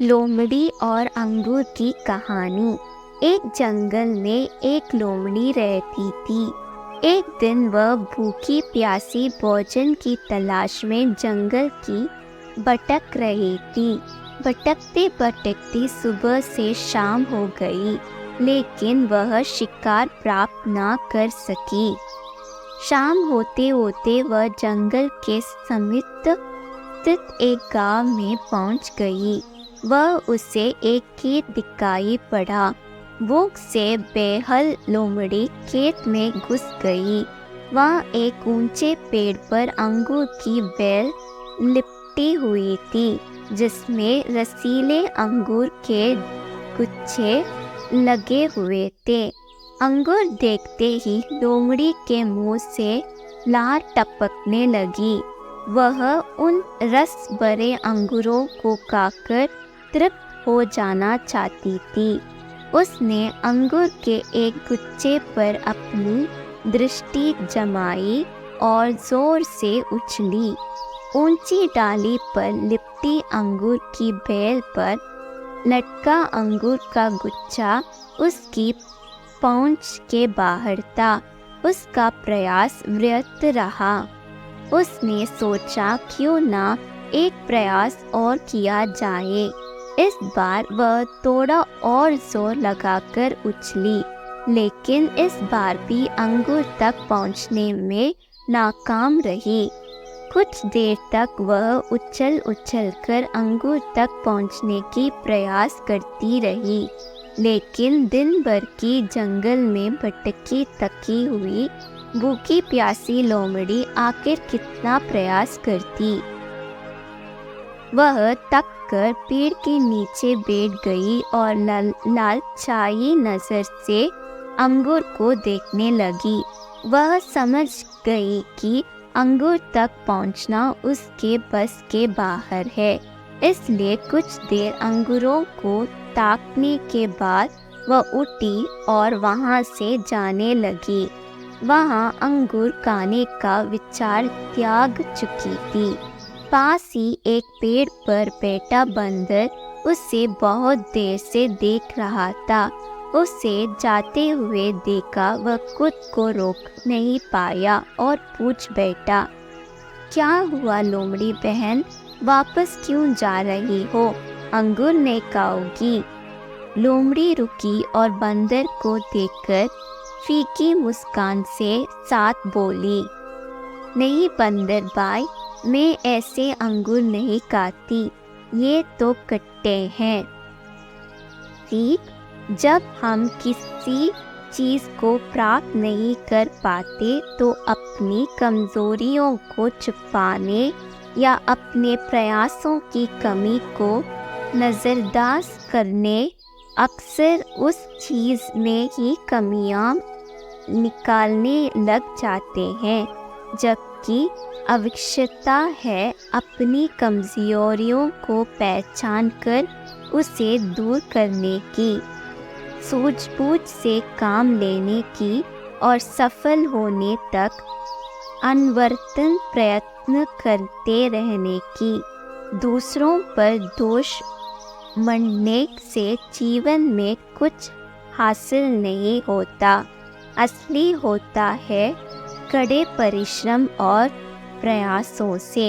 लोमड़ी और अंगूर की कहानी। एक जंगल में एक लोमड़ी रहती थी। एक दिन वह भूखी प्यासी भोजन की तलाश में जंगल की भटक रही थी। भटकते भटकते सुबह से शाम हो गई, लेकिन वह शिकार प्राप्त न कर सकी। शाम होते होते वह जंगल के समीप स्थित एक गांव में पहुंच गई। वह उसे एक खेत दिखाई पड़ा। भूख से बेहाल लोमड़ी खेत में घुस गई। वहाँ एक ऊंचे पेड़ पर अंगूर की बेल लिपटी हुई थी, जिसमें रसीले अंगूर के गुच्छे लगे हुए थे। अंगूर देखते ही लोमड़ी के मुंह से लार टपकने लगी। वह उन रस भरे अंगूरों को खाकर तृप्त हो जाना चाहती थी। उसने अंगूर के एक गुच्छे पर अपनी दृष्टि जमाई और जोर से उछली। ऊंची डाली पर लिपटी अंगूर की बेल पर लटका अंगूर का गुच्छा उसकी पहुंच के बाहर था। उसका प्रयास व्यर्थ रहा। उसने सोचा, क्यों ना एक प्रयास और किया जाए। इस बार वह थोड़ा और जोर लगाकर उछली, लेकिन इस बार भी अंगूर तक पहुंचने में नाकाम रही। कुछ देर तक वह उछल उछल कर अंगूर तक पहुंचने की प्रयास करती रही, लेकिन दिन भर की जंगल में भटकी थकी हुई भूखी प्यासी लोमड़ी आखिर कितना प्रयास करती। वह थक कर पेड़ के नीचे बैठ गई और लालचाई नजर से अंगूर को देखने लगी। वह समझ गई कि अंगूर तक पहुंचना उसके बस के बाहर है, इसलिए कुछ देर अंगूरों को ताकने के बाद वह उठी और वहां से जाने लगी। वहां अंगूर खाने का विचार त्याग चुकी थी। पास ही एक पेड़ पर बैठा बंदर उसे बहुत देर से देख रहा था। उसे जाते हुए देखा, वह खुद को रोक नहीं पाया और पूछ बैठा, क्या हुआ लोमड़ी बहन, वापस क्यों जा रही हो? अंगूर नहीं खाओगी? लोमड़ी रुकी और बंदर को देखकर फीकी मुस्कान से साथ बोली, नहीं बंदर भाई, मैं ऐसे अंगूर नहीं खाती, ये तो खट्टे हैं। ठीक, जब हम किसी चीज़ को प्राप्त नहीं कर पाते तो अपनी कमज़ोरियों को छुपाने या अपने प्रयासों की कमी को नज़रअंदाज करने अक्सर उस चीज़ में ही कमियां निकालने लग जाते हैं, जबकि आवश्यकता है अपनी कमज़ोरियों को पहचान कर उसे दूर करने की, सूझबूझ से काम लेने की और सफल होने तक अनवरत प्रयत्न करते रहने की। दूसरों पर दोष मढ़ने से जीवन में कुछ हासिल नहीं होता। असली होता है कड़े परिश्रम और प्रयासों से।